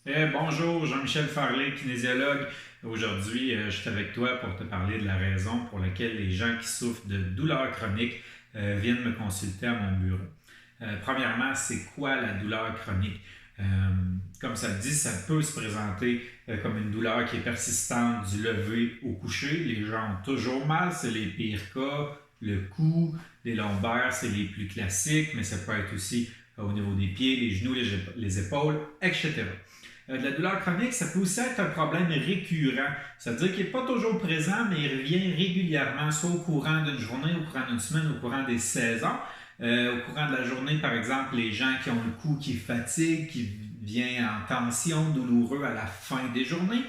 Bonjour, Jean-Michel Farley, kinésiologue. Aujourd'hui, je suis avec toi pour te parler de la raison pour laquelle les gens qui souffrent de douleurs chroniques viennent me consulter à mon bureau. Premièrement, c'est quoi la douleur chronique? Euh, Comme ça le dit, ça peut se présenter comme une douleur qui est persistante du lever au coucher. Les gens ont toujours mal, c'est les pires cas. Le cou, les lombaires, c'est les plus classiques, mais ça peut être aussi au niveau des pieds, les genoux, les épaules, etc. De la douleur chronique, ça peut aussi être un problème récurrent. C'est-à-dire qu'il n'est pas toujours présent, mais il revient régulièrement, soit au courant d'une journée, au courant d'une semaine, au courant des saisons. Au courant de la journée, par exemple, les gens qui ont le cou qui fatigue, qui vient en tension, douloureux à la fin des journées.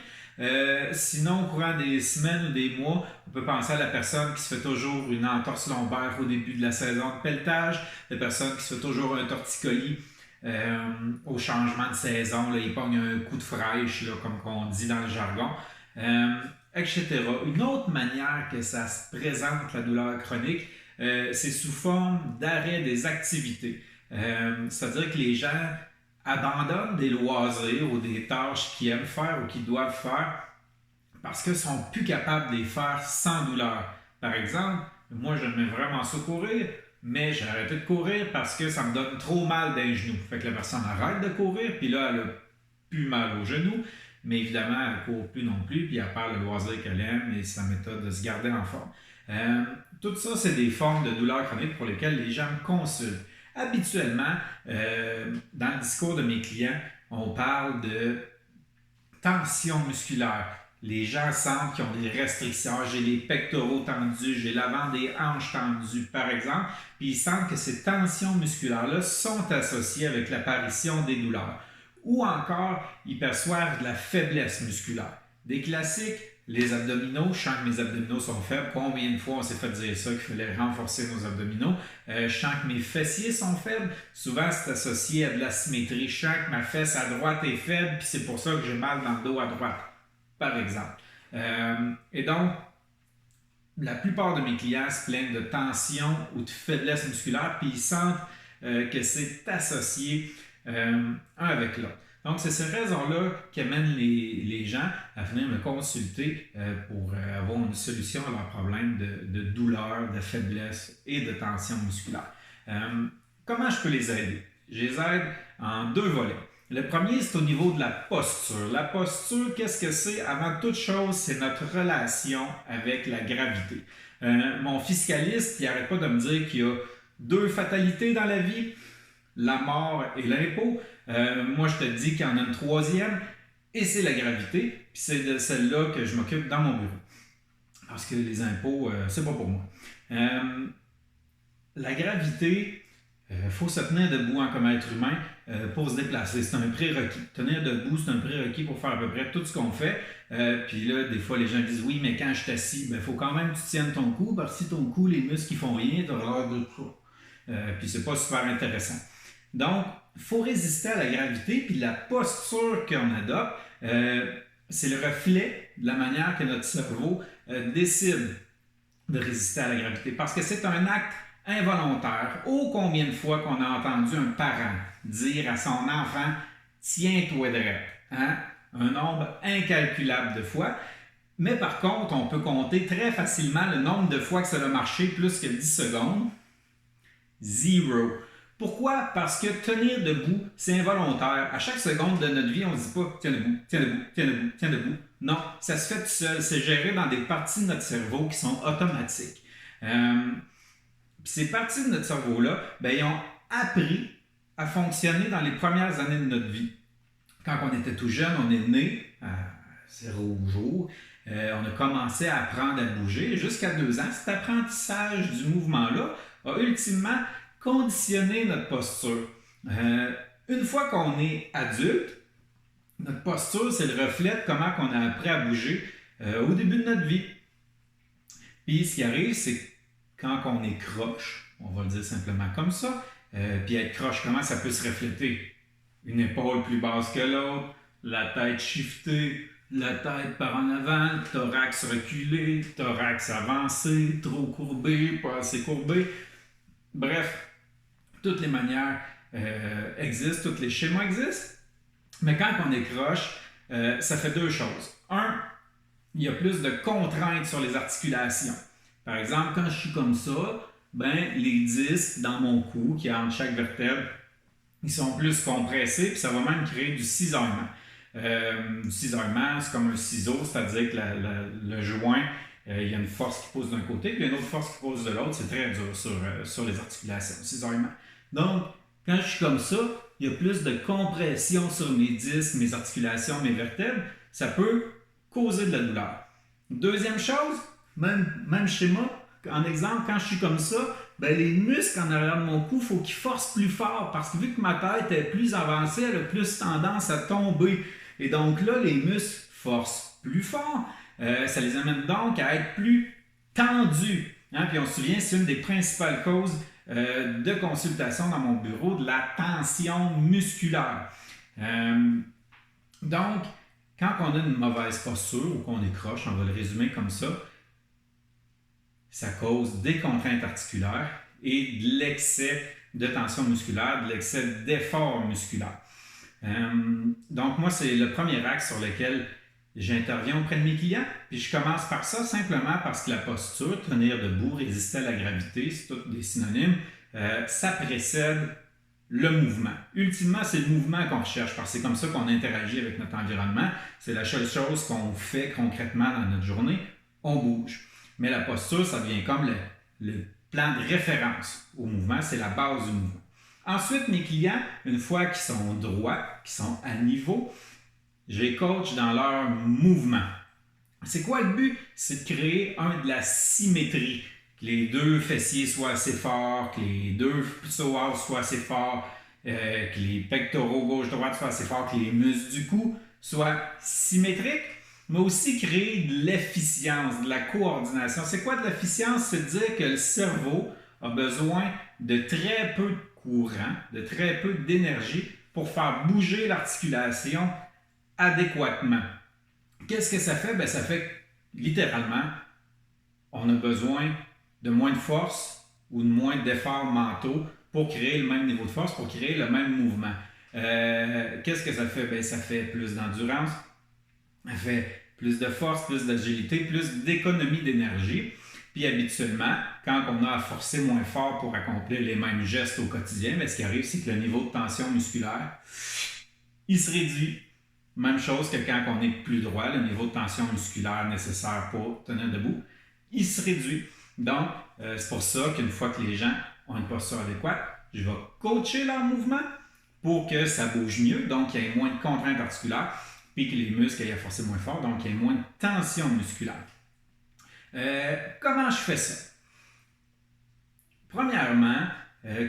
Sinon, au courant des semaines ou des mois, on peut penser à la personne qui se fait toujours une entorse lombaire au début de la saison de pelletage, la personne qui se fait toujours un torticolis au changement de saison. Là, il pogne un coup de fraîche, là, comme on dit dans le jargon, etc. Une autre manière que ça se présente, la douleur chronique, c'est sous forme d'arrêt des activités. C'est-à-dire que les gens abandonnent des loisirs ou des tâches qu'ils aiment faire ou qu'ils doivent faire parce qu'ils ne sont plus capables de les faire sans douleur. Par exemple, moi j'aimais vraiment ça courir, mais j'ai arrêté de courir parce que ça me donne trop mal dans les genoux. Fait que la personne arrête de courir, puis là elle a plus mal aux genoux, mais évidemment elle ne court plus non plus, puis elle perd le loisir qu'elle aime et sa méthode de se garder en forme. Tout ça, c'est des formes de douleurs chroniques pour lesquelles les gens me consultent. Habituellement, dans le discours de mes clients, on parle de tension musculaire. Les gens sentent qu'ils ont des restrictions. J'ai les pectoraux tendus, j'ai l'avant des hanches tendues, par exemple, puis ils sentent que ces tensions musculaires-là sont associées avec l'apparition des douleurs. Ou encore, ils perçoivent de la faiblesse musculaire. Des classiques, les abdominaux, je sens que mes abdominaux sont faibles. Combien de fois on s'est fait dire ça, qu'il fallait renforcer nos abdominaux? Je sens que mes fessiers sont faibles. Souvent, c'est associé à de la symétrie. Je sens que ma fesse à droite est faible, puis c'est pour ça que j'ai mal dans le dos à droite, par exemple. Et donc, la plupart de mes clients se plaignent de tension ou de faiblesse musculaire, puis ils sentent que c'est associé un avec l'autre. Donc, c'est ces raisons-là qui amènent les gens à venir me consulter pour avoir une solution à leurs problèmes de douleur, de faiblesse et de tension musculaire. Comment je peux les aider? Je les aide en deux volets. Le premier, c'est au niveau de la posture. La posture, qu'est-ce que c'est? Avant toute chose, c'est notre relation avec la gravité. Mon fiscaliste, il n'arrête pas de me dire qu'il y a deux fatalités dans la vie, la mort et l'impôt. Moi, je te dis qu'il y en a une troisième, et c'est la gravité. Puis c'est de celle-là que je m'occupe dans mon bureau. Parce que les impôts, c'est pas pour moi. La gravité, il faut se tenir debout comme être humain pour se déplacer. C'est un prérequis. Tenir debout, c'est un prérequis pour faire à peu près tout ce qu'on fait. Puis là, des fois, les gens disent oui, mais quand je t'assis, il faut quand même que tu tiennes ton cou, parce que si ton cou, les muscles ne font rien, tu auras l'air de ça. Puis c'est pas super intéressant. Donc, il faut résister à la gravité, puis la posture qu'on adopte, c'est le reflet de la manière que notre cerveau décide de résister à la gravité. Parce que c'est un acte involontaire. Oh, combien de fois qu'on a entendu un parent dire à son enfant « Tiens-toi droit ». Hein? Un nombre incalculable de fois. Mais par contre, on peut compter très facilement le nombre de fois que ça a marché plus que 10 secondes. Zero. Pourquoi? Parce que tenir debout, c'est involontaire. À chaque seconde de notre vie, on ne dit pas tiens debout, tiens debout, tiens debout, tiens debout. Non, ça se fait tout seul. C'est géré dans des parties de notre cerveau qui sont automatiques. Ces parties de notre cerveau-là, ils ont appris à fonctionner dans les premières années de notre vie. Quand on était tout jeune, on est né à 0 jour. On a commencé à apprendre à bouger jusqu'à 2 ans. Cet apprentissage du mouvement-là a ultimement conditionné notre posture. Une fois qu'on est adulte, notre posture, c'est le reflet de comment on a appris à bouger au début de notre vie. Puis ce qui arrive, c'est quand on est croche, on va le dire simplement comme ça, puis être croche, comment ça peut se refléter? Une épaule plus basse que l'autre, la tête shiftée, la tête par en avant, thorax reculé, thorax avancé, trop courbé, pas assez courbé. Bref, toutes les manières existent, tous les schémas existent. Mais quand on décroche, ça fait deux choses. Un, il y a plus de contraintes sur les articulations. Par exemple, quand je suis comme ça, ben, les disques dans mon cou, qui est entre chaque vertèbre, ils sont plus compressés, puis ça va même créer du cisaillement. Du cisaillement, c'est comme un ciseau, c'est-à-dire que le joint, il y a une force qui pousse d'un côté, puis une autre force qui pousse de l'autre. C'est très dur sur les articulations, cisaillement. Donc, quand je suis comme ça, il y a plus de compression sur mes disques, mes articulations, mes vertèbres. Ça peut causer de la douleur. Deuxième chose, même schéma, en exemple, quand je suis comme ça, ben les muscles en arrière de mon cou, il faut qu'ils forcent plus fort parce que vu que ma tête est plus avancée, elle a plus tendance à tomber. Et donc là, les muscles forcent plus fort. Ça les amène donc à être plus tendus. Hein? Puis on se souvient, c'est une des principales causes de consultation dans mon bureau, de la tension musculaire. Donc, quand on a une mauvaise posture ou qu'on décroche, on va le résumer comme ça cause des contraintes articulaires et de l'excès de tension musculaire, de l'excès d'effort musculaire. Donc, moi, c'est le premier axe sur lequel j'interviens auprès de mes clients. Puis je commence par ça simplement parce que la posture, tenir debout, résister à la gravité, c'est tous des synonymes, ça précède le mouvement. Ultimement, c'est le mouvement qu'on recherche parce que c'est comme ça qu'on interagit avec notre environnement. C'est la seule chose qu'on fait concrètement dans notre journée. On bouge. Mais la posture, ça devient comme le plan de référence au mouvement. C'est la base du mouvement. Ensuite, mes clients, une fois qu'ils sont droits, qu'ils sont à niveau, je les coach dans leur mouvement. C'est quoi le but? C'est de créer de la symétrie. Que les deux fessiers soient assez forts, que les deux psoas soient assez forts, que les pectoraux gauche-droite soient assez forts, que les muscles du cou soient symétriques, mais aussi créer de l'efficience, de la coordination. C'est quoi de l'efficience? C'est de dire que le cerveau a besoin de très peu de courant, de très peu d'énergie pour faire bouger l'articulation adéquatement. Qu'est-ce que ça fait? Bien, ça fait que, littéralement, on a besoin de moins de force ou de moins d'efforts mentaux pour créer le même niveau de force, pour créer le même mouvement. Qu'est-ce que ça fait? Bien, ça fait plus d'endurance, ça fait plus de force, plus d'agilité, plus d'économie d'énergie. Puis habituellement, quand on a à forcer moins fort pour accomplir les mêmes gestes au quotidien, bien, ce qui arrive, c'est que le niveau de tension musculaire, il se réduit. Même chose que quand on est plus droit, le niveau de tension musculaire nécessaire pour tenir debout, il se réduit. Donc, c'est pour ça qu'une fois que les gens ont une posture adéquate, je vais coacher leur mouvement pour que ça bouge mieux, donc qu'il y ait moins de contraintes articulaires, puis que les muscles aient à forcer moins fort, donc qu'il y ait moins de tension musculaire. Comment je fais ça? Premièrement,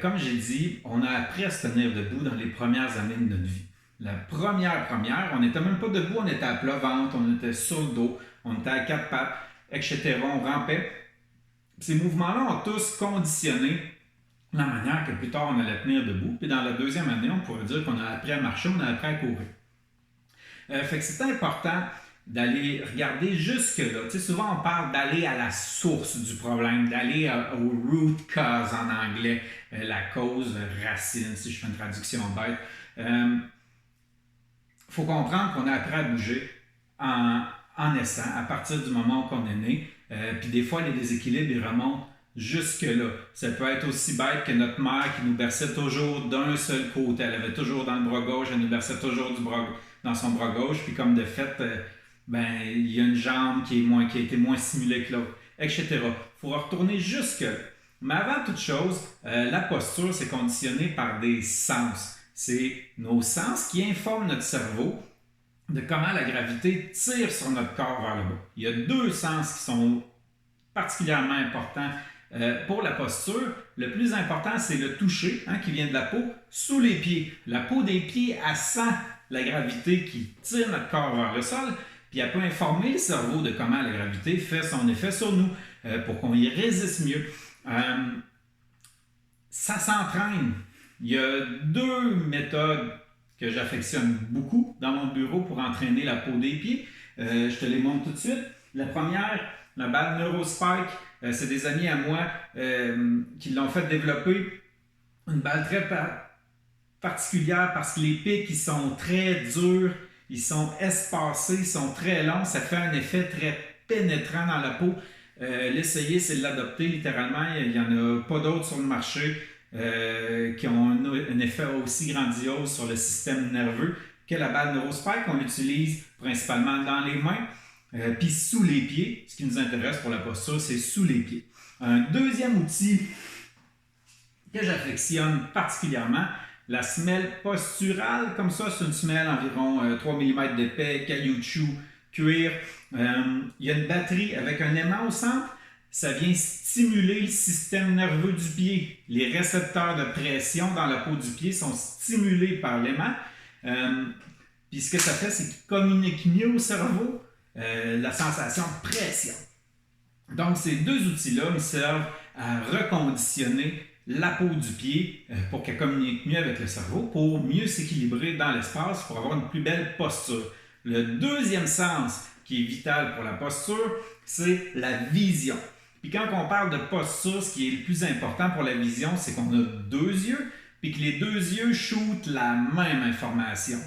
comme j'ai dit, on a appris à se tenir debout dans les premières années de notre vie. La première, on n'était même pas debout, on était à plat ventre, on était sur le dos, on était à quatre pattes, etc. On rampait. Ces mouvements-là ont tous conditionné la manière que plus tard on allait tenir debout. Puis dans la deuxième année, on pourrait dire qu'on a appris à marcher, on a appris à courir. Fait que c'est important d'aller regarder jusque-là. Tu sais, souvent, on parle d'aller à la source du problème, d'aller au root cause en anglais, la cause racine, si je fais une traduction bête. Faut comprendre qu'on a appris à bouger en naissant, à partir du moment où on est né. Puis des fois, les déséquilibres, ils remontent jusque-là. Ça peut être aussi bête que notre mère qui nous berçait toujours d'un seul côté. Elle avait toujours dans le bras gauche, elle nous berçait toujours dans son bras gauche. Puis comme de fait, il y a une jambe qui a été moins stimulée que l'autre, etc. Il faut retourner jusque-là. Mais avant toute chose, la posture, c'est conditionné par des sens. C'est nos sens qui informent notre cerveau de comment la gravité tire sur notre corps vers le bas. Il y a deux sens qui sont particulièrement importants pour la posture. Le plus important, c'est le toucher, qui vient de la peau, sous les pieds. La peau des pieds, elle sent la gravité qui tire notre corps vers le sol, puis elle peut informer le cerveau de comment la gravité fait son effet sur nous pour qu'on y résiste mieux. Ça s'entraîne. Il y a deux méthodes que j'affectionne beaucoup dans mon bureau pour entraîner la peau des pieds. Je te les montre tout de suite. La première, la balle NeuroSpike, c'est des amis à moi qui l'ont fait développer. Une balle particulière parce que les pics, ils sont très durs, ils sont espacés, ils sont très longs. Ça fait un effet très pénétrant dans la peau. L'essayer, c'est de l'adopter littéralement. Il n'y en a pas d'autres sur le marché qui ont un effet aussi grandiose sur le système nerveux que la balle NeuroSpike. On l'utilise principalement dans les mains puis sous les pieds. Ce qui nous intéresse pour la posture, c'est sous les pieds. Un deuxième outil que j'affectionne particulièrement, la semelle posturale. Comme ça, c'est une semelle environ 3 mm d'épais, caoutchouc, cuir. Il y a une batterie avec un aimant au centre. Ça vient stimuler le système nerveux du pied. Les récepteurs de pression dans la peau du pied sont stimulés par l'aimant. Puis ce que ça fait, c'est qu'il communique mieux au cerveau la sensation de pression. Donc, ces deux outils-là me servent à reconditionner la peau du pied pour qu'elle communique mieux avec le cerveau, pour mieux s'équilibrer dans l'espace, pour avoir une plus belle posture. Le deuxième sens qui est vital pour la posture, c'est la vision. Puis quand on parle de posture, ce qui est le plus important pour la vision, c'est qu'on a deux yeux, puis que les deux yeux shootent la même information.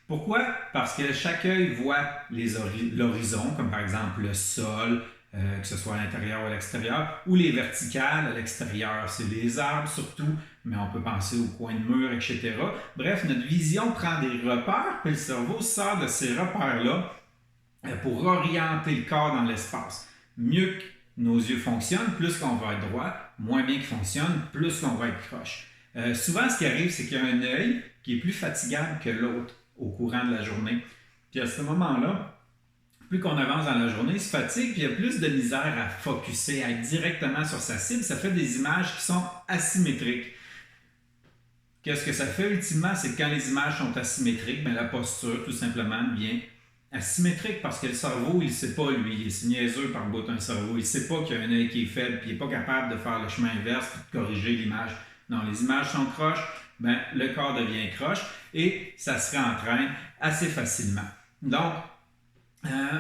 Pourquoi? Parce que chaque œil voit l'horizon, comme par exemple le sol, que ce soit à l'intérieur ou à l'extérieur, ou les verticales à l'extérieur, c'est les arbres surtout, mais on peut penser aux coins de mur, etc. Bref, notre vision prend des repères, puis le cerveau sort de ces repères-là pour orienter le corps dans l'espace. Mieux que nos yeux fonctionnent, plus qu'on va être droit, moins bien qu'ils fonctionnent, plus qu'on va être croche. Souvent, ce qui arrive, c'est qu'il y a un œil qui est plus fatigable que l'autre au courant de la journée. Puis à ce moment-là, plus qu'on avance dans la journée, il se fatigue, puis il y a plus de misère à focusser, à être directement sur sa cible. Ça fait des images qui sont asymétriques. Qu'est-ce que ça fait ultimement? C'est que quand les images sont asymétriques, bien, la posture, tout simplement, devient asymétrique parce que le cerveau, il ne sait pas, lui, il est niaiseux par bout d'un cerveau. Il ne sait pas qu'il y a un œil qui est faible, puis il n'est pas capable de faire le chemin inverse et de corriger l'image. Non, les images sont croches, bien, le corps devient croche et ça se réentraîne assez facilement. Donc,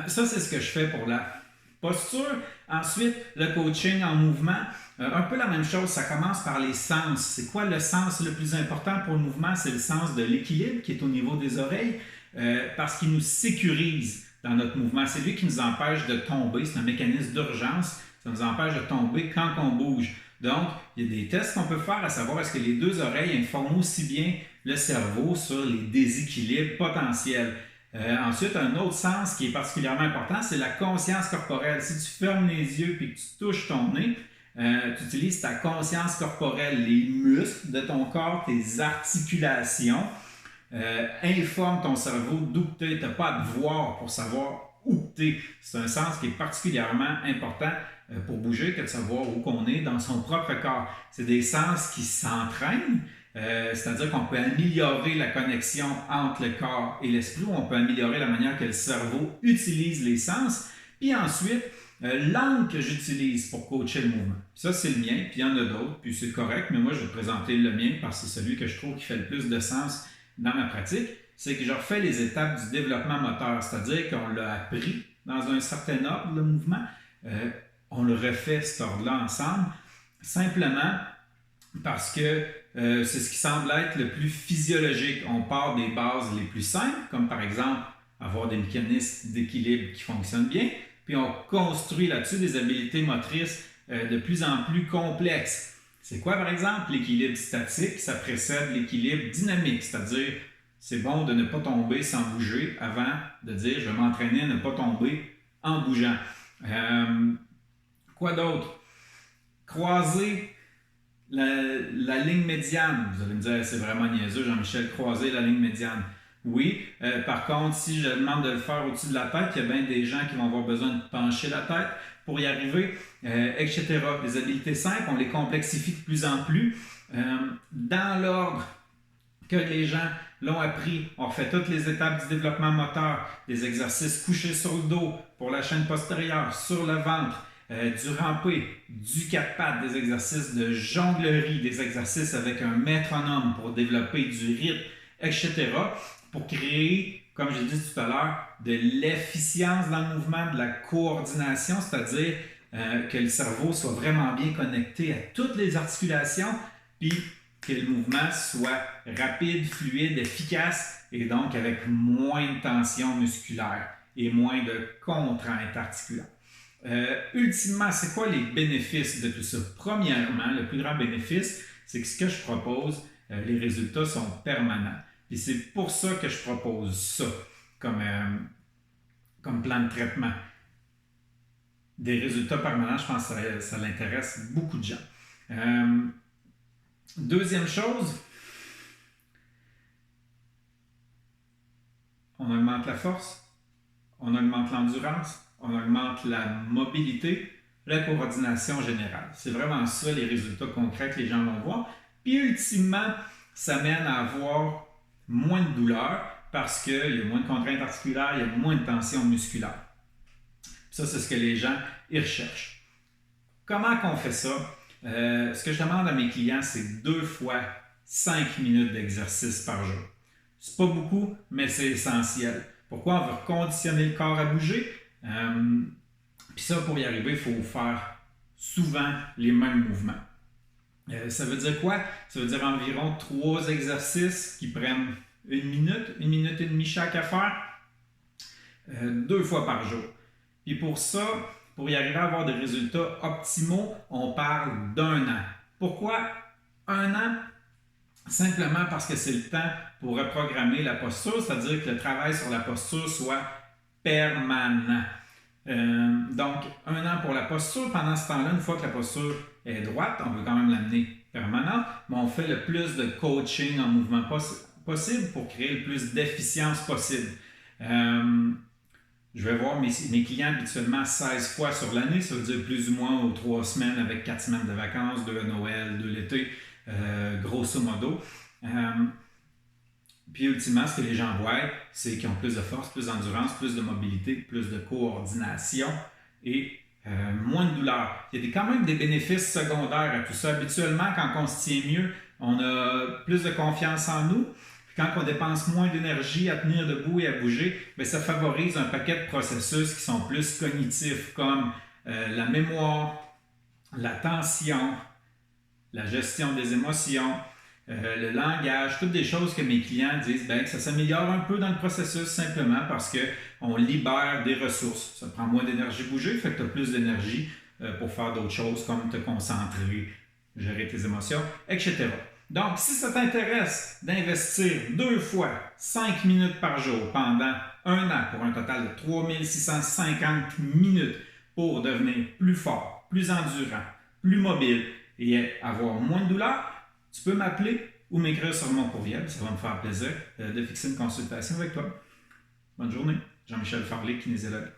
ça, c'est ce que je fais pour la posture. Ensuite, le coaching en mouvement. Un peu la même chose, ça commence par les sens. C'est quoi le sens le plus important pour le mouvement? C'est le sens de l'équilibre qui est au niveau des oreilles parce qu'il nous sécurise dans notre mouvement. C'est lui qui nous empêche de tomber. C'est un mécanisme d'urgence. Ça nous empêche de tomber quand on bouge. Donc, il y a des tests qu'on peut faire à savoir est-ce que les deux oreilles informent aussi bien le cerveau sur les déséquilibres potentiels. Ensuite, un autre sens qui est particulièrement important, c'est la conscience corporelle. Si tu fermes les yeux et que tu touches ton nez, tu utilises ta conscience corporelle, les muscles de ton corps, tes articulations, informent ton cerveau d'où tu es. Tu n'as pas à te voir pour savoir où tu es. C'est un sens qui est particulièrement important pour bouger que de savoir où qu'on est dans son propre corps. C'est des sens qui s'entraînent. C'est-à-dire qu'on peut améliorer la connexion entre le corps et l'esprit, ou on peut améliorer la manière que le cerveau utilise les sens. Puis ensuite, l'angle que j'utilise pour coacher le mouvement. Ça, c'est le mien, puis il y en a d'autres, puis c'est correct, mais moi, je vais te présenter le mien parce que c'est celui que je trouve qui fait le plus de sens dans ma pratique. C'est que je refais les étapes du développement moteur, c'est-à-dire qu'on l'a appris dans un certain ordre, le mouvement. On le refait, cet ordre-là, ensemble, simplement parce que c'est ce qui semble être le plus physiologique. On part des bases les plus simples, comme par exemple avoir des mécanismes d'équilibre qui fonctionnent bien, puis on construit là-dessus des habiletés motrices de plus en plus complexes. C'est quoi par exemple l'équilibre statique? Ça précède l'équilibre dynamique, c'est-à-dire c'est bon de ne pas tomber sans bouger avant de dire je vais m'entraîner à ne pas tomber en bougeant. Quoi d'autre? Croiser la ligne médiane. Vous allez me dire, c'est vraiment niaiseux, Jean-Michel, croiser la ligne médiane. Oui, par contre, si je demande de le faire au-dessus de la tête, il y a bien des gens qui vont avoir besoin de pencher la tête pour y arriver, etc. Les habiletés simples, on les complexifie de plus en plus. Dans l'ordre que les gens l'ont appris, on fait toutes les étapes du développement moteur, des exercices couchés sur le dos pour la chaîne postérieure, sur le ventre, du rampé, du quatre pattes, des exercices de jonglerie, des exercices avec un métronome pour développer du rythme, etc. pour créer, comme j'ai dit tout à l'heure, de l'efficience dans le mouvement, de la coordination, c'est-à-dire que le cerveau soit vraiment bien connecté à toutes les articulations, puis que le mouvement soit rapide, fluide, efficace et donc avec moins de tension musculaire et moins de contraintes articulaires. Ultimement, c'est quoi les bénéfices de tout ça? Premièrement, le plus grand bénéfice, c'est que ce que je propose, les résultats sont permanents. Et c'est pour ça que je propose ça comme plan de traitement. Des résultats permanents, je pense que ça l'intéresse beaucoup de gens. Deuxième chose, on augmente la force, on augmente l'endurance, on augmente la mobilité, la coordination générale. C'est vraiment ça les résultats concrets que les gens vont voir. Puis ultimement, ça mène à avoir moins de douleur parce qu'il y a moins de contraintes articulaires, il y a moins de tension musculaire. Ça, c'est ce que les gens y recherchent. Comment qu'on fait ça? Ce que je demande à mes clients, c'est 2 fois 5 minutes d'exercice par jour. C'est pas beaucoup, mais c'est essentiel. Pourquoi? On veut conditionner le corps à bouger. Puis ça, pour y arriver, il faut faire souvent les mêmes mouvements. Ça veut dire quoi? Ça veut dire environ 3 exercices qui prennent 1 minute et demie chaque à faire, 2 fois par jour. Puis pour ça, pour y arriver à avoir des résultats optimaux, on parle d'1 an. Pourquoi 1 an? Simplement parce que c'est le temps pour reprogrammer la posture, c'est-à-dire que le travail sur la posture soit permanent. Donc, 1 an pour la posture. Pendant ce temps-là, une fois que la posture est droite, on veut quand même l'amener permanente, mais on fait le plus de coaching en mouvement possible pour créer le plus d'efficience possible. Je vais voir mes clients habituellement 16 fois sur l'année, ça veut dire plus ou moins aux 3 semaines avec 4 semaines de vacances, 2 à Noël, 2 l'été, grosso modo. Puis ultimement, ce que les gens voient, c'est qu'ils ont plus de force, plus d'endurance, plus de mobilité, plus de coordination et moins de douleur. Il y a quand même des bénéfices secondaires à tout ça. Habituellement, quand on se tient mieux, on a plus de confiance en nous. Quand on dépense moins d'énergie à tenir debout et à bouger, bien, ça favorise un paquet de processus qui sont plus cognitifs comme la mémoire, l'attention, la gestion des émotions, le langage, toutes des choses que mes clients disent bien, que ça s'améliore un peu dans le processus simplement parce qu'on libère des ressources. Ça prend moins d'énergie bouger, fait que tu as plus d'énergie pour faire d'autres choses comme te concentrer, gérer tes émotions, etc. Donc, si ça t'intéresse d'investir 2 fois 5 minutes par jour pendant 1 an pour un total de 3650 minutes pour devenir plus fort, plus endurant, plus mobile et avoir moins de douleur, tu peux m'appeler ou m'écrire sur mon courriel. Ça va me faire plaisir de fixer une consultation avec toi. Bonne journée. Jean-Michel Farley, kinésiologue.